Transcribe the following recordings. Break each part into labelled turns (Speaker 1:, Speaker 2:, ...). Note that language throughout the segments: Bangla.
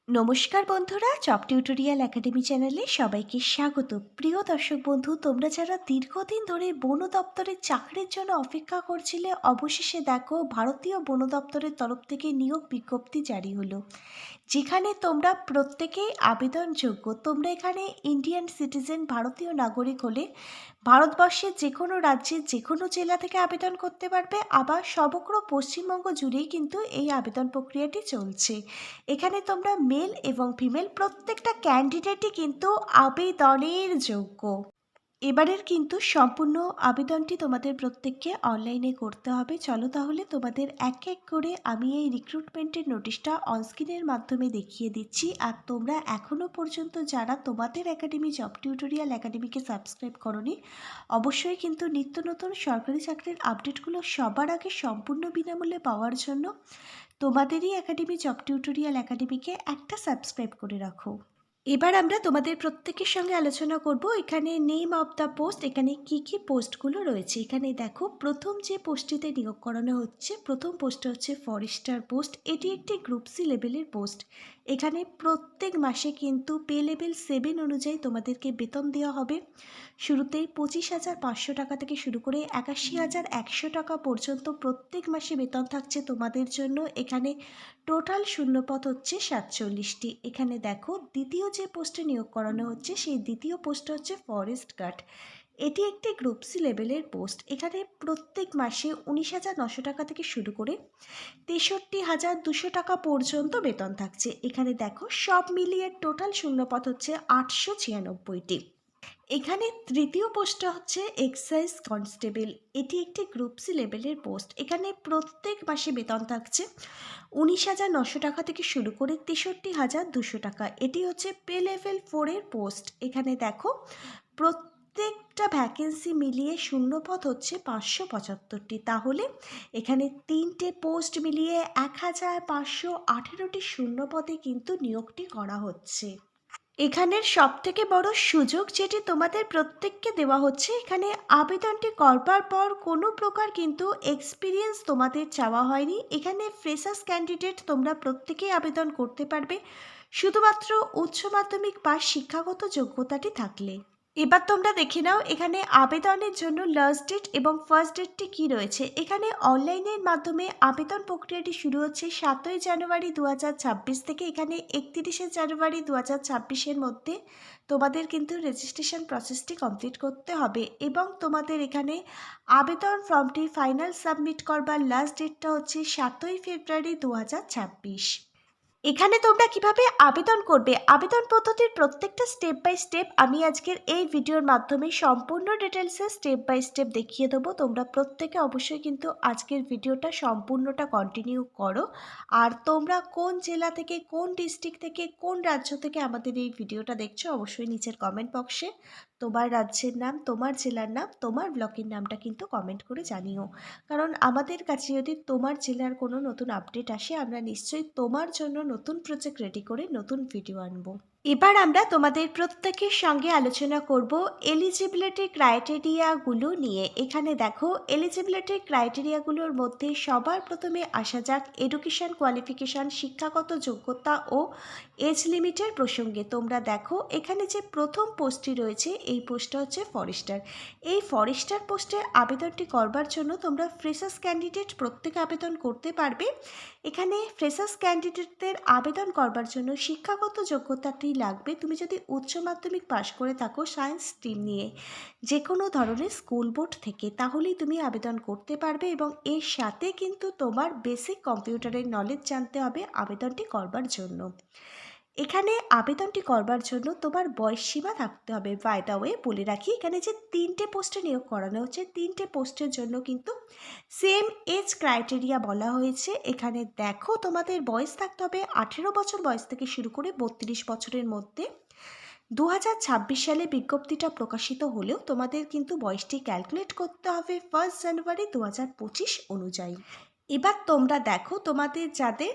Speaker 1: নমস্কার বন্ধুরা, চপ টিউটোরিয়াল একাডেমি চ্যানেলে সবাইকে স্বাগত। প্রিয় দর্শক বন্ধু, তোমরা যারা দীর্ঘদিন ধরে বন দপ্তরের চাকরির জন্য অপেক্ষা করছিলে, অবশেষে দেখো ভারতীয় বন দপ্তরের তরফ থেকে নিয়োগ বিজ্ঞপ্তি জারি হলো, যেখানে তোমরা প্রত্যেকেই আবেদনযোগ্য। তোমরা এখানে ইন্ডিয়ান সিটিজেন, ভারতীয় নাগরিক হলে ভারতবর্ষের যে কোনো রাজ্যের যে কোনো জেলা থেকে আবেদন করতে পারবে। আবার সমগ্র পশ্চিমবঙ্গ জুড়েই কিন্তু এই আবেদন প্রক্রিয়াটি চলছে। এখানে তোমরা মেল এবং ফিমেল প্রত্যেকটা ক্যান্ডিডেটই কিন্তু আবেদনের যোগ্য। এবারের কিন্তু সম্পূর্ণ আবেদনটি তোমাদের প্রত্যেককে অনলাইনে করতে হবে। চলো তাহলে তোমাদের এক এক করে আমি এই রিক্রুটমেন্টের নোটিশটা অনস্ক্রিনের মাধ্যমে দেখিয়ে দিচ্ছি। আর তোমরা এখনও পর্যন্ত যারা তোমাদের একাডেমি জব টিউটোরিয়াল একাডেমিকে সাবস্ক্রাইব করোনি, অবশ্যই কিন্তু নিত্য নতুন সরকারি চাকরির আপডেটগুলো সবার আগে সম্পূর্ণ বিনামূল্যে পাওয়ার জন্য তোমাদেরই একাডেমি জব টিউটোরিয়াল একাডেমিকে একটা সাবস্ক্রাইব করে রাখো। এবার আমরা তোমাদের প্রত্যেকের সঙ্গে আলোচনা করব এখানে নেম অফ দ্য পোস্ট, এখানে কি কি পোস্টগুলো রয়েছে। এখানে দেখো প্রথম যে পোস্টটিতে নিয়োগ করানো হচ্ছে, প্রথম পোস্টটা হচ্ছে ফরেস্টার পোস্ট। এটি একটি গ্রুপ সি লেভেলের পোস্ট। এখানে প্রত্যেক মাসে কিন্তু পে লেভেল 7 অনুযায়ী তোমাদেরকে বেতন দেওয়া হবে। শুরুতেই 25,500 টাকা থেকে শুরু করে 81,100 টাকা পর্যন্ত প্রত্যেক মাসে বেতন থাকছে তোমাদের জন্য। এখানে টোটাল শূন্যপদ হচ্ছে 47টি। এখানে দেখো দ্বিতীয় যে পোস্টে নিয়োগ করানো হচ্ছে, সেই দ্বিতীয় পোস্ট হচ্ছে ফরেস্ট গার্ড। এটি একটি গ্রুপ সি লেভেলের পোস্ট। এখানে প্রত্যেক মাসে 19,900 টাকা থেকে শুরু করে 63,200 টাকা পর্যন্ত বেতন থাকছে। এখানে দেখো সব মিলিয়ে টোটাল শূন্যপদ হচ্ছে 896টি। এখানে তৃতীয় পোস্টটা হচ্ছে এক্সাইজ কনস্টেবল। এটি একটি গ্রুপ সি লেভেলের পোস্ট। এখানে প্রত্যেক মাসে বেতন থাকছে 19,900 টাকা থেকে শুরু করে 63,200 টাকা। এটি হচ্ছে পে লেভেল 4-এর পোস্ট। এখানে দেখো প্রত্যেকটা ভ্যাকেন্সি মিলিয়ে শূন্যপদ হচ্ছে 575টি। তাহলে এখানে 3টে পোস্ট মিলিয়ে 1,518টি শূন্যপদে কিন্তু নিয়োগটি করা হচ্ছে। এখানের সবথেকে বড় সুযোগ যেটি তোমাদের প্রত্যেককে দেওয়া হচ্ছে, এখানে আবেদনটি করবার পর কোনো প্রকার কিন্তু এক্সপিরিয়েন্স তোমাদের চাওয়া হয়নি। এখানে ফ্রেশার্স ক্যান্ডিডেট তোমরা প্রত্যেকেই আবেদন করতে পারবে, শুধুমাত্র উচ্চ মাধ্যমিক পাস শিক্ষাগত যোগ্যতাটি থাকলে। এবার তোমরা দেখে নাও এখানে আবেদনের জন্য লাস্ট ডেট এবং ফার্স্ট ডেটটি কী রয়েছে। এখানে অনলাইনের মাধ্যমে আবেদন প্রক্রিয়াটি শুরু হচ্ছে 7ই জানুয়ারি 2026 থেকে। এখানে 31শে জানুয়ারি 2026-এর মধ্যে তোমাদের কিন্তু রেজিস্ট্রেশন প্রসেসটি কমপ্লিট করতে হবে এবং তোমাদের এখানে আবেদন ফর্মটি ফাইনাল সাবমিট করবার লাস্ট ডেটটা হচ্ছে 7ই ফেব্রুয়ারি 2026। এখানে তোমরা কিভাবে আবেদন করবে, আবেদন পদ্ধতির প্রত্যেকটা স্টেপ বাই স্টেপ আমি আজকের এই ভিডিওর মাধ্যমে সম্পূর্ণ ডিটেলসে স্টেপ বাই স্টেপ দেখিয়ে দেবো। তোমরা প্রত্যেকে অবশ্যই কিন্তু আজকের ভিডিওটা সম্পূর্ণটা কন্টিনিউ করো। আর তোমরা কোন জেলা থেকে, কোন ডিস্ট্রিক্ট থেকে, কোন রাজ্য থেকে আমাদের এই ভিডিওটা দেখছো, অবশ্যই নিচের কমেন্ট বক্সে তোমার রাজ্যের নাম, তোমার জেলার নাম, তোমার ব্লকের নামটা কিন্তু কমেন্ট করে জানিও। কারণ আমাদের কাছে যদি তোমার জেলার কোনো নতুন আপডেট আসে, আমরা নিশ্চয়ই তোমার জন্য নতুন প্রজেক্ট রেডি করে নতুন ভিডিও আনবো। এবার আমরা তোমাদের প্রত্যেকের সঙ্গে আলোচনা করব এলিজিবিলিটি ক্রাইটেরিয়াগুলো নিয়ে। এখানে দেখো এলিজিবিলিটি ক্রাইটেরিয়াগুলোর মধ্যে সবার প্রথমে আসা যাক এডুকেশন কোয়ালিফিকেশান, শিক্ষাগত যোগ্যতা ও এজ লিমিটের প্রসঙ্গে। তোমরা দেখো এখানে যে প্রথম পোস্টটি রয়েছে, এই পোস্টটা হচ্ছে ফরেস্টার। এই ফরেস্টার পোস্টে আবেদনটি করবার জন্য তোমরা ফ্রেশার্স ক্যান্ডিডেট প্রত্যেকে আবেদন করতে পারবে। এখানে ফ্রেশার্স ক্যান্ডিডেটদের আবেদন করবার জন্য শিক্ষাগত যোগ্যতাটি লাগবে। তুমি যদি উচ্চ মাধ্যমিক পাশ করে থাকো সায়েন্স স্ট্রিম নিয়ে যে কোনো ধরনের স্কুল বোর্ড থেকে, তাহলেই তুমি আবেদন করতে পারবে এবং এর সাথে কিন্তু তোমার বেসিক কম্পিউটারের নলেজ জানতে হবে আবেদনটি করবার জন্য। এখানে আবেদনটি করবার জন্য তোমার বয়সসীমা থাকতে হবে। বাই দ্য ওয়ে বলে রাখি, এখানে যে 3টে পোস্টে নিয়োগ করানো হচ্ছে, 3টে পোস্টের জন্য কিন্তু সেম এজ ক্রাইটেরিয়া বলা হয়েছে। এখানে দেখো তোমাদের বয়স থাকতে হবে 18 বছর বয়স থেকে শুরু করে 32 বছরের মধ্যে। 2026 সালে বিজ্ঞপ্তিটা প্রকাশিত হলেও তোমাদের কিন্তু বয়সটি ক্যালকুলেট করতে হবে 1 জানুয়ারি 2025 অনুযায়ী। এবার তোমরা দেখো তোমাদের যাদের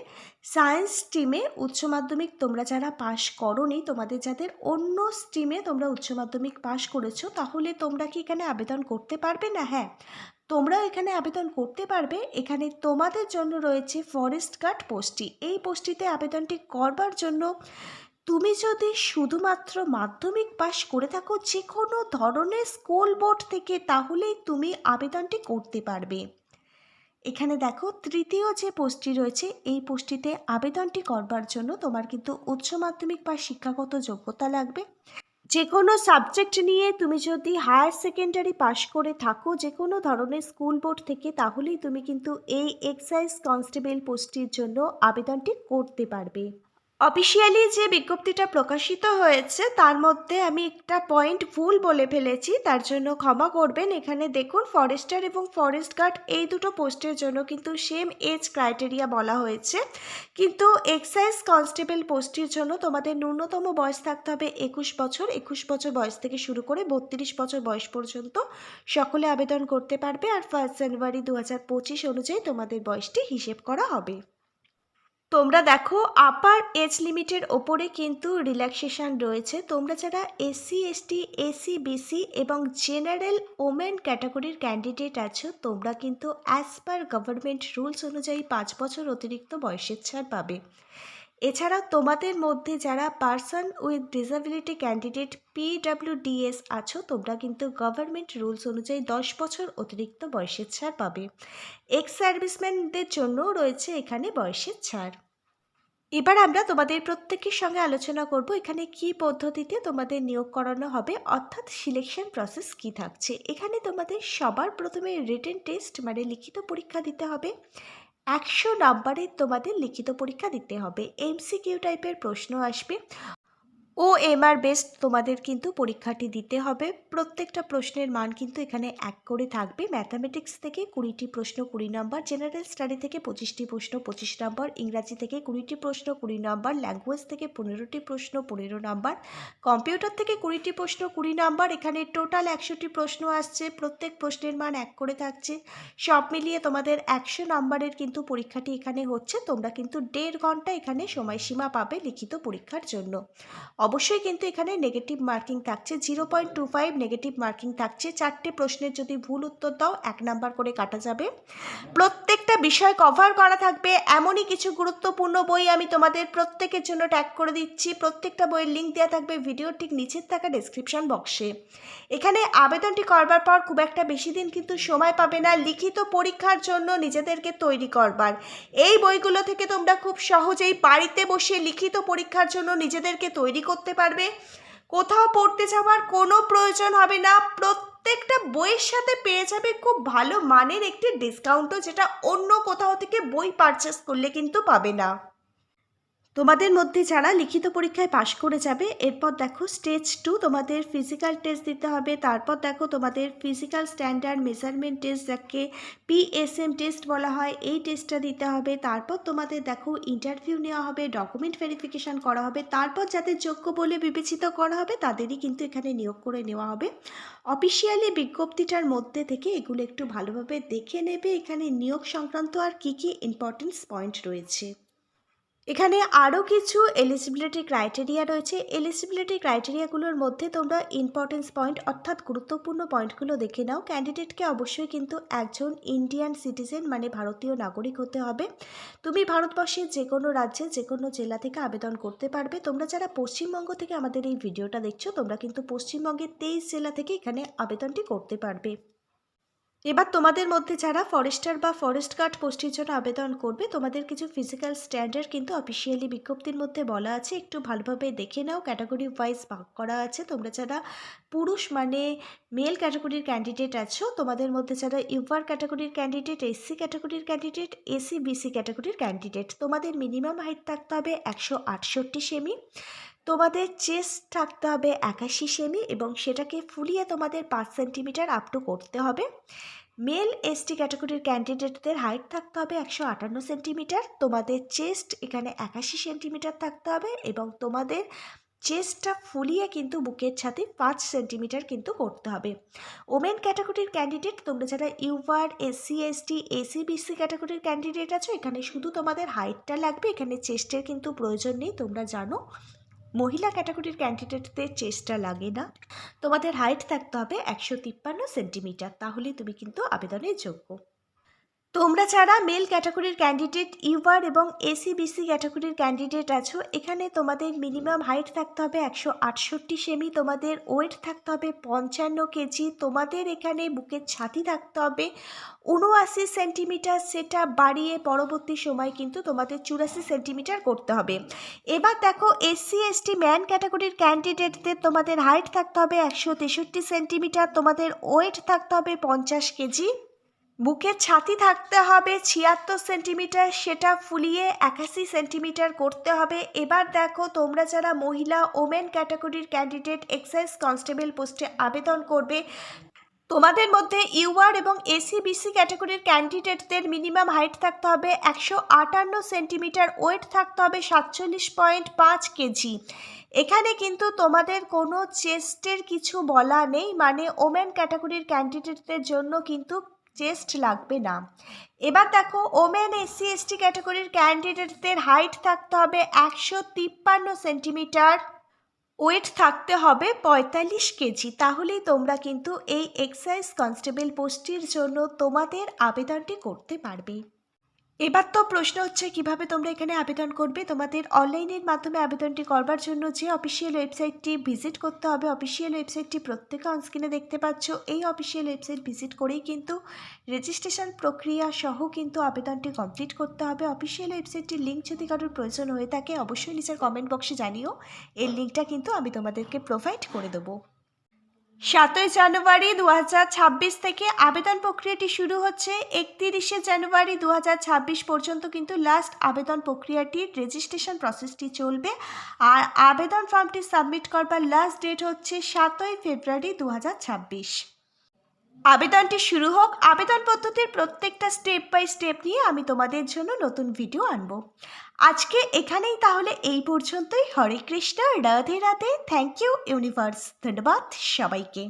Speaker 1: সায়েন্স স্ট্রিমে উচ্চ মাধ্যমিক তোমরা যারা পাশ করোনি, তোমাদের যাদের অন্য স্ট্রিমে তোমরা উচ্চ মাধ্যমিক পাশ করেছো, তাহলে তোমরা কি এখানে আবেদন করতে পারবে না? হ্যাঁ, তোমরাও এখানে আবেদন করতে পারবে। এখানে তোমাদের জন্য রয়েছে ফরেস্ট গার্ড পোস্টটি। এই পোস্টটিতে আবেদনটি করবার জন্য তুমি যদি শুধুমাত্র মাধ্যমিক পাশ করে থাকো যে কোনো ধরনের স্কুল বোর্ড থেকে, তাহলেই তুমি আবেদনটি করতে পারবে। এখানে দেখো তৃতীয় যে পোস্টটি রয়েছে, এই পোস্টটিতে আবেদনটি করবার জন্য তোমার কিন্তু উচ্চ মাধ্যমিক বা শিক্ষাগত যোগ্যতা লাগবে। যে কোনো সাবজেক্ট নিয়ে তুমি যদি হায়ার সেকেন্ডারি পাশ করে থাকো যে কোনো ধরনের স্কুল বোর্ড থেকে, তাহলেই তুমি কিন্তু এই এক্সাইজ কনস্টেবল পোস্টটির জন্য আবেদনটি করতে পারবে। অফিসিয়ালি যে বিজ্ঞপ্তিটা প্রকাশিত হয়েছে তার মধ্যে আমি একটা পয়েন্ট ভুল বলে ফেলেছি, তার জন্য ক্ষমা করবেন। এখানে দেখুন ফরেস্টার এবং ফরেস্ট গার্ড এই দুটো পোস্টের জন্য কিন্তু সেম এজ ক্রাইটেরিয়া বলা হয়েছে, কিন্তু এক্সাইজ কনস্টেবল পোস্টের জন্য তোমাদের ন্যূনতম বয়স থাকতে হবে 21 বছর। 21 বছর বয়স থেকে শুরু করে 32 বছর বয়স পর্যন্ত সকলে আবেদন করতে পারবে। আর 1 জানুয়ারি 2025 অনুযায়ী তোমাদের বয়সটি হিসেব করা হবে। তোমরা দেখো আপার এজ লিমিটের ওপরে কিন্তু রিল্যাক্সেশন রয়েছে। তোমরা যারা এসসি এসটি এসি বিসি এবং জেনারেল ওমেন ক্যাটাগরির ক্যান্ডিডেট আছো, তোমরা কিন্তু অ্যাজ পার গভর্নমেন্ট রুলস অনুযায়ী 5 বছর অতিরিক্ত বয়সের ছাড় পাবে। এছাড়া তোমাদের মধ্যে যারা পার্সন উইথ ডিসেবিলিটি ক্যান্ডিডেট পিডব্লিউডিএস আছো, তোমরা কিন্তু গভর্নমেন্ট রুলস অনুযায়ী 10 বছর অতিরিক্ত বয়সের ছাড় পাবে। এক্স সার্ভিসম্যানদের জন্য রয়েছে এখানে বয়সের ছাড়। এবার আমরা তোমাদের প্রত্যেকের সঙ্গে আলোচনা করব এখানে কি পদ্ধতিতে তোমাদের নিয়োগ করানো হবে, অর্থাৎ সিলেকশন প্রসেস কি থাকছে। এখানে তোমাদের সবার প্রথমে রিটেন টেস্ট মানে লিখিত পরীক্ষা দিতে হবে। 100 নাম্বারের তোমাদের লিখিত পরীক্ষা দিতে হবে। এমসিকিউ টাইপের প্রশ্ন আসবে। OMR বেসড তোমাদের কিন্তু পরীক্ষাটি দিতে হবে। প্রত্যেকটা প্রশ্নের মান কিন্তু এখানে 1 করে থাকবে। ম্যাথামেটিক্স থেকে 20টি প্রশ্ন 20 নম্বর, জেনারেল স্টাডি থেকে 25টি প্রশ্ন 25 নম্বর, ইংরাজি থেকে 20টি প্রশ্ন 20 নম্বর, ল্যাঙ্গুয়েজ থেকে 15টি প্রশ্ন 15 নম্বর, কম্পিউটার থেকে 20টি প্রশ্ন 20 নম্বর। এখানে টোটাল 100টি প্রশ্ন আসছে, প্রত্যেক প্রশ্নের মান 1 করে থাকছে। সব মিলিয়ে তোমাদের 100 নম্বরের কিন্তু পরীক্ষাটি এখানে হচ্ছে। তোমরা কিন্তু 1.5 ঘন্টা এখানে সময়সীমা পাবে লিখিত পরীক্ষার জন্য। অবশ্যই কিন্তু এখানে নেগেটিভ মার্কিং থাকছে, 0.25 নেগেটিভ মার্কিং থাকছে। 4টে প্রশ্নের যদি ভুল উত্তর দাও 1 নাম্বার করে কাটা যাবে। প্রত্যেকটা বিষয় কভার করা থাকবে। এমনই কিছু গুরুত্বপূর্ণ বই আমি তোমাদের প্রত্যেকের জন্য ট্যাগ করে দিচ্ছি। প্রত্যেকটা বইয়ের লিঙ্ক দেওয়া থাকবে ভিডিওর ঠিক নিচের থাকা ডেসক্রিপশন বক্সে। এখানে আবেদনটি করবার পর খুব একটা বেশি দিন কিন্তু সময় পাবে না লিখিত পরীক্ষার জন্য নিজেদেরকে তৈরি করবার। এই বইগুলো থেকে তোমরা খুব সহজেই বাড়িতে বসে লিখিত পরীক্ষার জন্য নিজেদেরকে তৈরি করতে পারবে। কোথাও পড়তে যাওয়ার কোনো প্রয়োজন হবে না। প্রত্যেকটা বইয়ের সাথে পেয়ে যাবে খুব ভালো মানের একটি ডিসকাউন্টও, যেটা অন্য কোথাও থেকে বই পারচেস করলে কিন্তু পাবে না। তোমাদের মধ্যে যারা লিখিত পরীক্ষায় পাশ করে যাবে, এরপর দেখো স্টেজ 2 তোমাদের ফিজিক্যাল টেস্ট দিতে হবে। তারপর দেখো তোমাদের ফিজিক্যাল স্ট্যান্ডার্ড মেজারমেন্ট টেস্ট, যাকে PSM টেস্ট বলা হয়, এই টেস্টটা দিতে হবে। তারপর তোমাদের দেখো ইন্টারভিউ নেওয়া হবে, ডকুমেন্ট ভেরিফিকেশান করা হবে। তারপর যাদের যোগ্য বলে বিবেচিত করা হবে তাদেরই কিন্তু এখানে নিয়োগ করে নেওয়া হবে। অফিসিয়ালি বিজ্ঞপ্তিটার মধ্যে থেকে এগুলো একটু ভালোভাবে দেখে নেবে, এখানে নিয়োগ সংক্রান্ত আর কি কি ইম্পর্টেন্স পয়েন্ট রয়েছে। এখানে আরও কিছু এলিজিবিলিটি ক্রাইটেরিয়া রয়েছে। এলিজিবিলিটি ক্রাইটেরিয়াগুলোর মধ্যে তোমরা ইম্পর্টেন্স পয়েন্ট অর্থাৎ গুরুত্বপূর্ণ পয়েন্টগুলো দেখে নাও। ক্যান্ডিডেটকে অবশ্যই কিন্তু একজন ইন্ডিয়ান সিটিজেন মানে ভারতীয় নাগরিক হতে হবে। তুমি ভারতবর্ষের যে কোনো রাজ্যে যে কোনো জেলা থেকে আবেদন করতে পারবে। তোমরা যারা পশ্চিমবঙ্গ থেকে আমাদের এই ভিডিওটা দেখছো, তোমরা কিন্তু পশ্চিমবঙ্গের 23 জেলা থেকে এখানে আবেদনটি করতে পারবে। এবার তোমাদের মধ্যে যারা ফরেস্টার বা ফরেস্ট গার্ড পোস্টের জন্য আবেদন করবে, তোমাদের কিছু ফিজিক্যাল স্ট্যান্ডার্ড কিন্তু অফিসিয়ালি বিজ্ঞপ্তির মধ্যে বলা আছে, একটু ভালোভাবে দেখে নাও। ক্যাটাগরি ওয়াইজ ভাগ করা আছে। তোমরা যারা পুরুষ মানে মেল ক্যাটাগরির ক্যান্ডিডেট আছো, তোমাদের মধ্যে যারা ইউআর ক্যাটাগরির ক্যান্ডিডেট, এসসি ক্যাটাগরির ক্যান্ডিডেট, এসি বিসি ক্যাটাগরির ক্যান্ডিডেট, তোমাদের মিনিমাম হাইট থাকতে হবে 168 সেমি। তোমাদের চেস্ট থাকতে হবে 81 সেমি এবং সেটাকে ফুলিয়ে তোমাদের 5 সেন্টিমিটার আপ টু করতে হবে। মেল এসটি ক্যাটাগরির ক্যান্ডিডেটদের হাইট থাকতে হবে 158 সেন্টিমিটার। তোমাদের চেস্ট এখানে 81 সেন্টিমিটার থাকতে হবে এবং তোমাদের চেস্টটা ফুলিয়ে কিন্তু বুকের ছাতি 5 সেন্টিমিটার কিন্তু করতে হবে। ওমেন ক্যাটাগরির ক্যান্ডিডেট, তোমরা যারা UR, SC ST, AC BC ক্যাটাগরির ক্যান্ডিডেট আছো, এখানে শুধু তোমাদের হাইটটা লাগবে, এখানে চেস্টের কিন্তু প্রয়োজন নেই, তোমরা জানো। মহিলা ক্যাটাগরির ক্যান্ডিডেটদের চেষ্টা লাগে না, তোমাদের হাইট থাকতে হবে 153 সেন্টিমিটার, তাহলেই তুমি কিন্তু আবেদনের যোগ্য। তোমরা যারা মেল ক্যাটাগরির ক্যান্ডিডেট ইউআর এবং এসিবিসি ক্যাটাগরির ক্যান্ডিডেট আছো, এখানে তোমাদের মিনিমাম হাইট থাকতে হবে 168 সেমি, তোমাদের ওয়েট থাকতে হবে 55 কেজি, তোমাদের এখানে বুকের ছাতি থাকতে হবে 79 সেন্টিমিটার, সেটা বাড়িয়ে পরবর্তী সময় কিন্তু তোমাদের 84 সেন্টিমিটার করতে হবে। এবার দেখো এসসি এসটি ম্যান ক্যাটাগরির ক্যান্ডিডেটদের তোমাদের হাইট থাকতে হবে 163 সেন্টিমিটার, তোমাদের ওয়েট থাকতে হবে 50 কেজি, বুকের ছাতি থাকতে হবে 76 সেন্টিমিটার, সেটা ফুলিয়ে 81 সেন্টিমিটার করতে হবে। এবার দেখো তোমরা যারা মহিলা ওমেন ক্যাটাগরির ক্যান্ডিডেট এক্সাইজ কনস্টেবল পোস্টে আবেদন করবে, তোমাদের মধ্যে ইউআর এবং এসিবিসি ক্যাটাগরির ক্যান্ডিডেটদের মিনিমাম হাইট থাকতে হবে 158 সেন্টিমিটার, ওয়েট থাকতে হবে 47.5 কেজি। এখানে কিন্তু তোমাদের কোনো চেস্টের কিছু বলা নেই, মানে ওমেন ক্যাটাগরির ক্যান্ডিডেটদের জন্য কিন্তু চেস্ট লাগবে না। এবার দেখো ওমেন এসসি এসটি ক্যাটাগরির ক্যান্ডিডেটদের হাইট থাকতে হবে 153 সেন্টিমিটার, ওয়েট থাকতে হবে 45 কেজি, তাহলেই তোমরা কিন্তু এই এক্সাইজ কনস্টেবল পোস্টটির জন্য তোমাদের আবেদনটি করতে পারবে। এবার তো প্রশ্ন হচ্ছে কিভাবে তোমরা এখানে আবেদন করবে। তোমাদের অনলাইনের মাধ্যমে আবেদনটি করবার জন্য যে অফিসিয়াল ওয়েবসাইটটি ভিজিট করতে হবে, অফিসিয়াল ওয়েবসাইটটি প্রত্যেকে অনস্ক্রিনে দেখতে পাচ্ছ। এই অফিসিয়াল ওয়েবসাইট ভিজিট করেই কিন্তু রেজিস্ট্রেশন প্রক্রিয়া সহ কিন্তু আবেদনটি কমপ্লিট করতে হবে। অফিসিয়াল ওয়েবসাইটটির লিঙ্ক যদি কারোর প্রয়োজন হয়ে থাকে অবশ্যই নিচের কমেন্ট বক্সে জানিও, এর লিঙ্কটা কিন্তু আমি তোমাদেরকে প্রোভাইড করে দেবো। 7 জানুয়ারি 2026 থেকে আবেদন প্রক্রিয়াটি শুরু হচ্ছে, 31 জানুয়ারি 2026 পর্যন্ত কিন্তু লাস্ট আবেদন প্রক্রিয়াটির রেজিস্ট্রেশন প্রসেসটি চলবে। আর আবেদন ফর্মটি সাবমিট করবার লাস্ট ডেট হচ্ছে 7 ফেব্রুয়ারি 2026। আবেদনটি শুরু হোক। আবেদন পদ্ধতির প্রত্যেকটা স্টেপ বাই স্টেপ নিয়ে আমি তোমাদের জন্য নতুন ভিডিও আনবো। আজকে এখানেই তাহলে এই পর্যন্তই। Hare Krishna, Radhe Radhe, thank you universe, ধন্যবাদ সবাইকে।